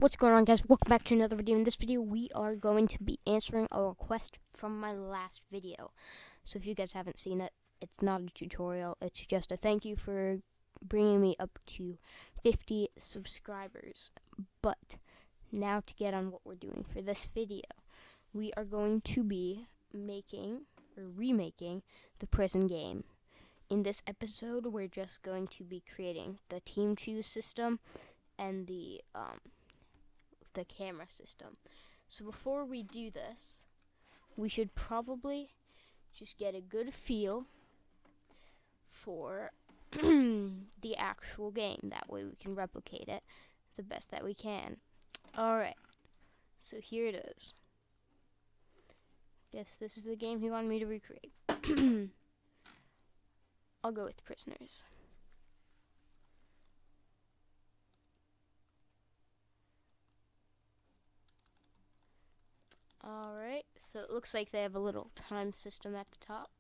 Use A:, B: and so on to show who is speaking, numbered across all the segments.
A: What's going on, guys? Welcome back to another video. In this video, we are going to be answering a request from my last video. So if you guys haven't seen it, it's not a tutorial. It's just a thank you for bringing me up to 50 subscribers. But now to get on what we're doing for this video. We are going to be making or remaking the prison game. In this episode, we're just going to be creating the team choose system and the camera system. So before we do this, we should probably just get a good feel for the actual game. That way we can replicate it the best that we can. Alright, so here it is. Guess this is the game he wanted me to recreate. I'll go with prisoners. Alright, so it looks like they have a little time system at the top.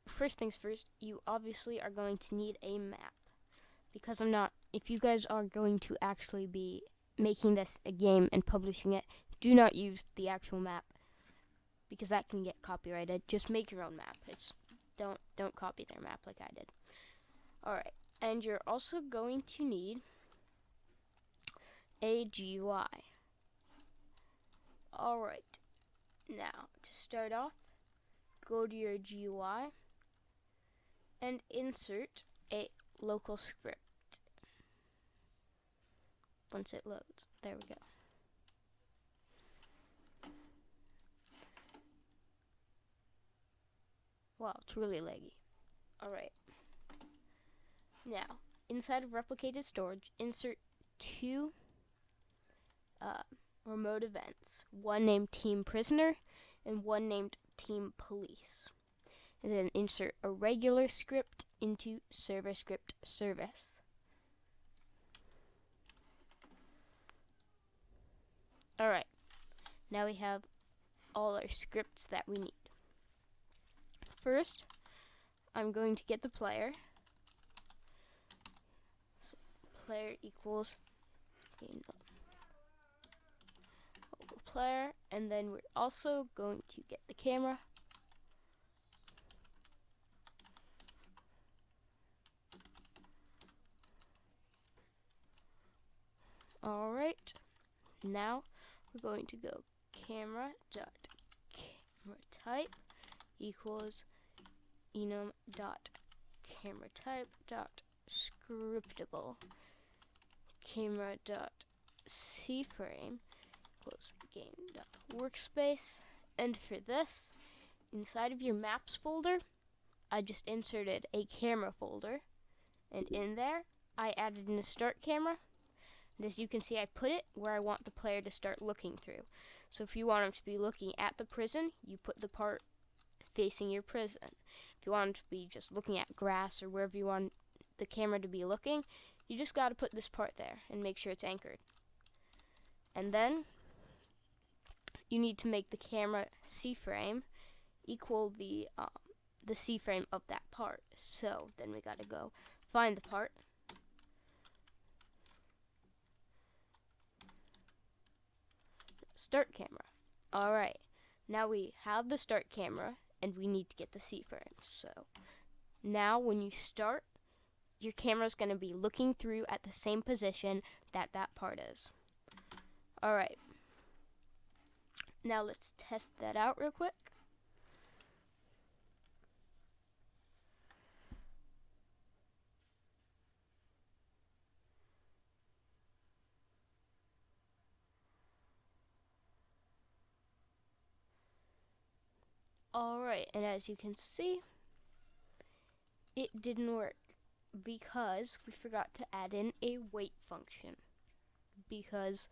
A: First things first, you obviously are going to need a map. Because if you guys are going to actually be making this a game and publishing it, do not use the actual map. Because that can get copyrighted. Just make your own map. Don't copy their map like I did. Alright, and you're also going to need a GUI. Alright, now to start off, go to your GUI and insert a local script. Once it loads, there we go. Wow, it's really laggy. Alright. Now, inside of replicated storage, insert two remote events. One named Team Prisoner and one named Team Police. And then insert a regular script into server script service. Alright, now we have all our scripts that we need. First, I'm going to get the player. So player equals local player, and then we're also going to get the camera. Alright, now we're going to go camera dot camera type equals enum dot camera type dot scriptable camera dot cframe equals game dot workspace. And for this, inside of your maps folder, I just inserted a camera folder, and in there I added in a start camera. And as you can see, I put it where I want the player to start looking through. So if you want him to be looking at the prison, you put the part facing your prison. If you want him to be just looking at grass or wherever you want the camera to be looking, you just got to put this part there and make sure it's anchored. And then you need to make the camera C-frame equal the C-frame of that part. So then we got to go find the part. Start camera. Alright, now we have the start camera and we need to get the C-frame. So now when you start, your camera's going to be looking through at the same position that that part is. Alright, now let's test that out real quick. Alright, and as you can see, it didn't work because we forgot to add in a wait function. Because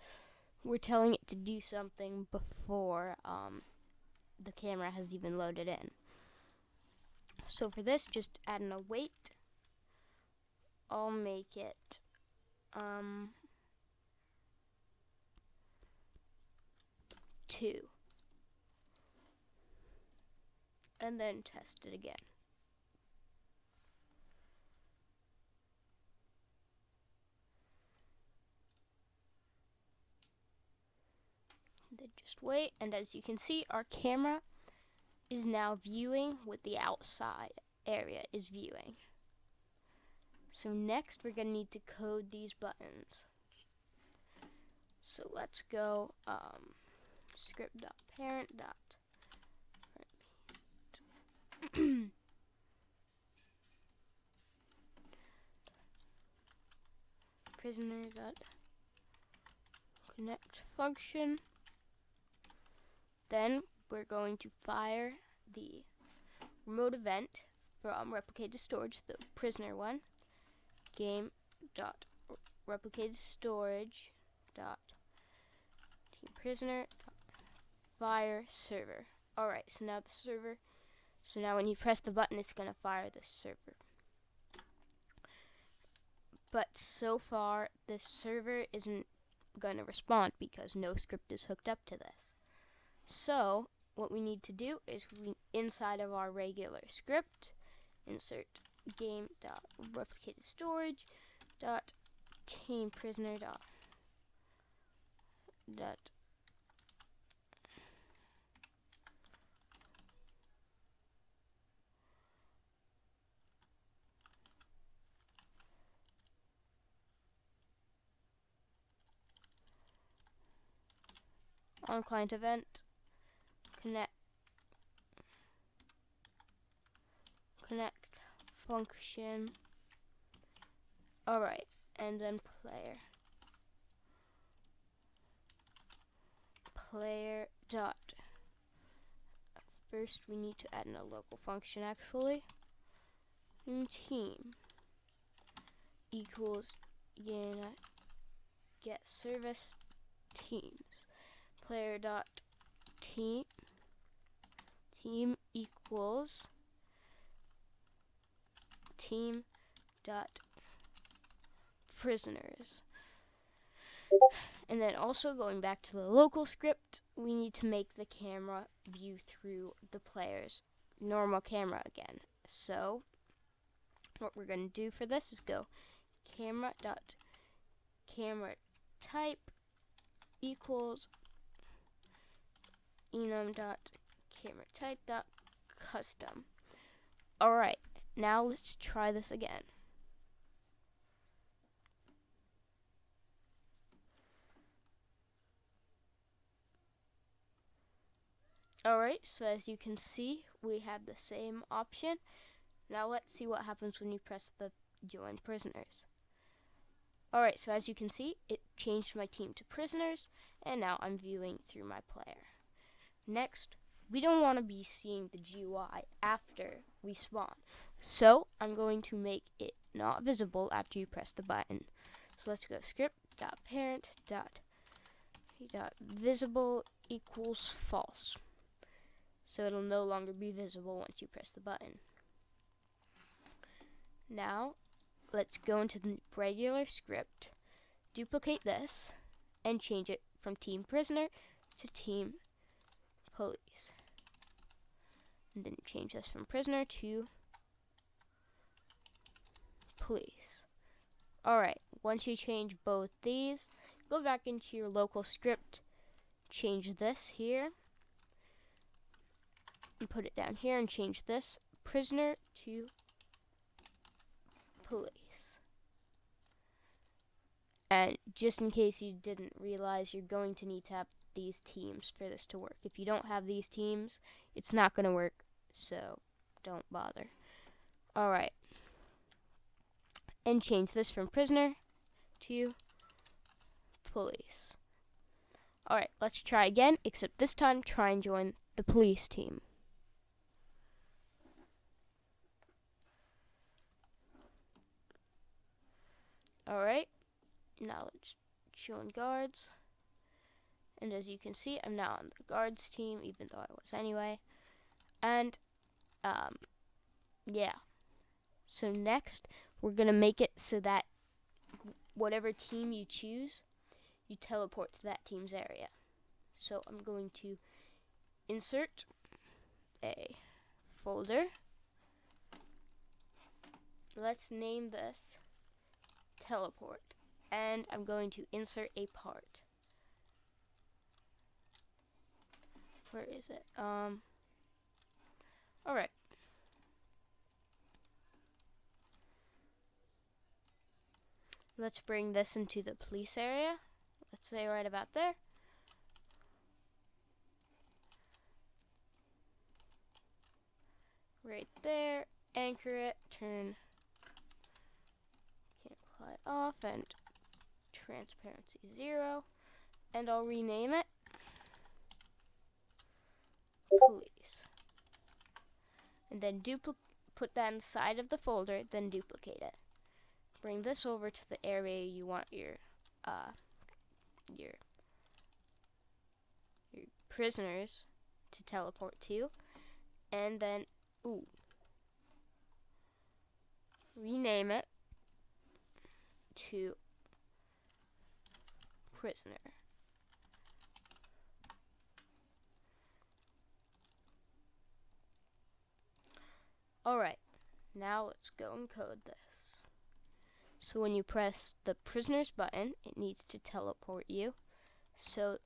A: we're telling it to do something before the camera has even loaded in. So for this, just add in a wait. I'll make it 2. And then test it again. Just wait, and as you can see, our camera is now viewing what the outside area is viewing. So next we're gonna need to code these buttons. So let's go script.parent. Prisoner.connect function. Then we're going to fire the remote event from replicated storage, the prisoner one. Game.replicated storage dot team prisoner fire server. Alright, so now the server, so now when you press the button, it's gonna fire the server. But so far, this server isn't gonna respond because no script is hooked up to this. So what we need to do is inside of our regular script, insert game.replicated storage dot team prisoner dot on client event connect function. Alright, and then player dot, first we need to add in a local function actually, team equals get service teams, player dot team equals team dot prisoners. And then also going back to the local script, we need to make the camera view through the player's normal camera again. So what we're going to do for this is go camera type equals enum.cameratype.custom. Alright, now let's try this again. Alright, so as you can see, we have the same option. Now let's see what happens when you press the join prisoners. Alright, so as you can see, it changed my team to prisoners, and now I'm viewing through my player. Next, we don't want to be seeing the GUI after we spawn, so I'm going to make it not visible after you press the button. So let's go script.parent.visible equals false. So it'll no longer be visible once you press the button. Now, let's go into the regular script, duplicate this, and change it from team prisoner to team police. And then change this from prisoner to police. Alright, once you change both these, go back into your local script, change this here, and put it down here, and change this prisoner to police. And just in case you didn't realize, you're going to need to have these teams for this to work. If you don't have these teams, it's not going to work, so don't bother. Alright. And change this from prisoner to police. Alright, let's try again, except this time try and join the police team. Alright, now let's join guards. And as you can see, I'm now on the guards team, even though I was anyway. And, yeah. So next, we're going to make it so that whatever team you choose, you teleport to that team's area. So I'm going to insert a folder. Let's name this teleport. And I'm going to insert a part. where is it? Alright. Let's bring this into the police area. Let's say right about there. Right there. Anchor it. Turn camouflage off and transparency 0. And I'll rename it police. And then put that inside of the folder, then duplicate it. Bring this over to the area you want your prisoners to teleport to, and then rename it to prisoner. Alright, now let's go and code this. So when you press the prisoners button, it needs to teleport you. So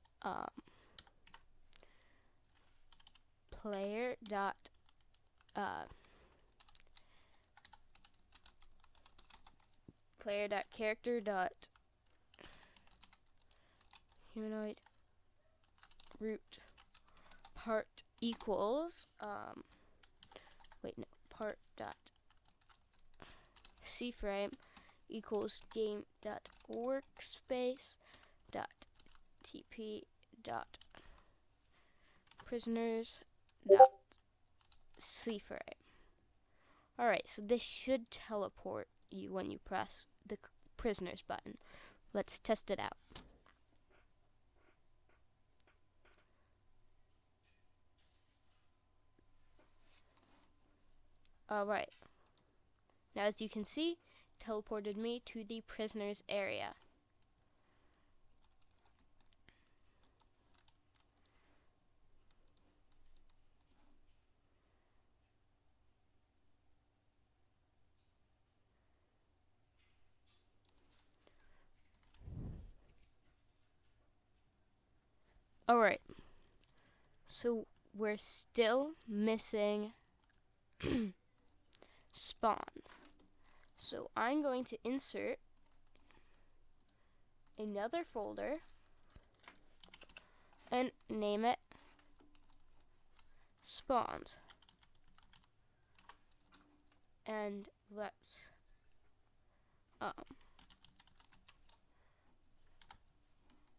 A: player dot character dot humanoid root part equals part dot cframe equals game dot workspace dot tp dot prisoners dot cframe. Alright, so this should teleport you when you press the prisoners button. Let's test it out. Alright. Now as you can see, teleported me to the prisoners area. Alright, so we're still missing spawns. So I'm going to insert another folder and name it spawns. And let's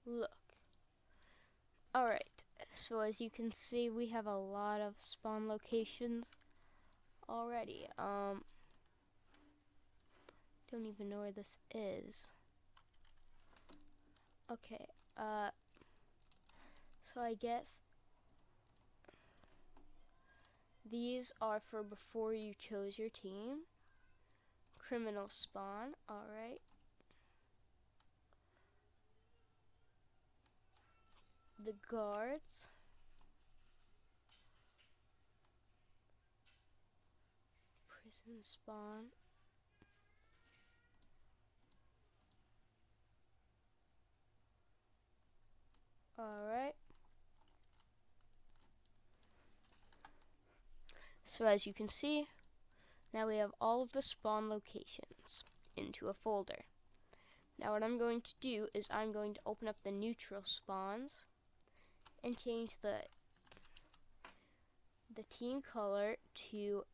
A: look. Alright, so as you can see, we have a lot of spawn locations already. Don't even know where this is. Okay, so I guess these are for before you chose your team. Criminal spawn, alright. The guards. Prison spawn. Alright. So as you can see, now we have all of the spawn locations into a folder. Now what I'm going to do is I'm going to open up the neutral spawns and change the team color to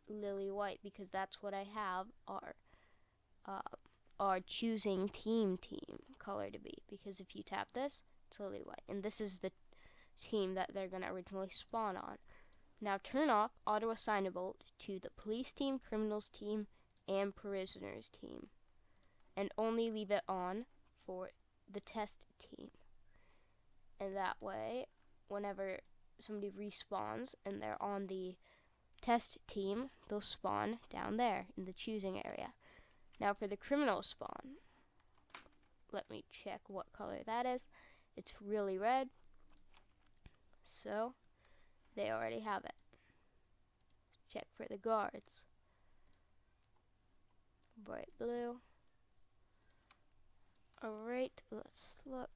A: lily white, because that's what I have our choosing team color to be, because if you tap this, it's lily white, and this is the team that they're going to originally spawn on. Now turn off auto assignable to the police team, criminals team, and prisoners team, and only leave it on for the test team. And that way, whenever somebody respawns and they're on the test team, they'll spawn down there in the choosing area. Now for the criminal spawn, let me check what color that is. It's really red, so they already have it. Check for the guards. Bright blue. Alright, let's look.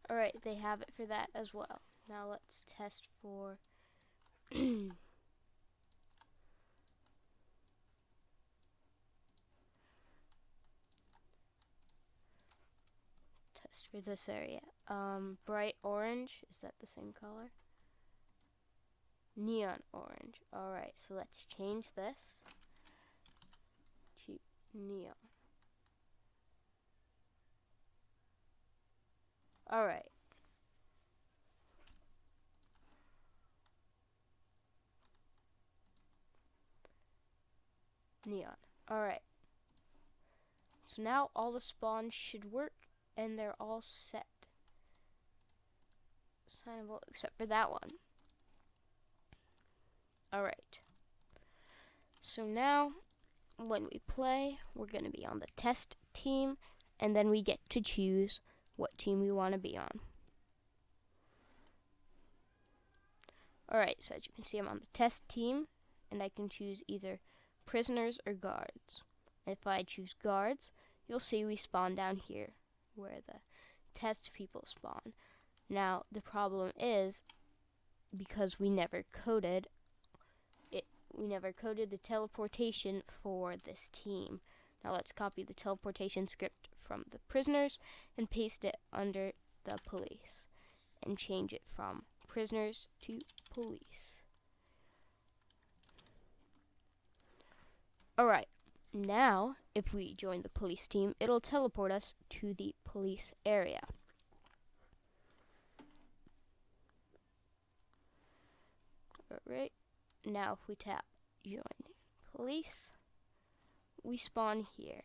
A: Alright, they have it for that as well. Now let's test for test for this area. Bright orange, is that the same color? Neon orange. Alright, so let's change this to neon. Alright. Neon. Alright. So now all the spawns should work and they're all set. Signable except for that one. Alright. So now when we play, we're going to be on the test team, and then we get to choose what team we want to be on. Alright, so as you can see, I'm on the test team, and I can choose either prisoners or guards. If I choose guards, you'll see we spawn down here, where the test people spawn. Now, the problem is, because we never coded the teleportation for this team. Now let's copy the teleportation script from the prisoners and paste it under the police and change it from prisoners to police. Alright, now if we join the police team, it'll teleport us to the police area. Alright, now if we tap join police, we spawn here.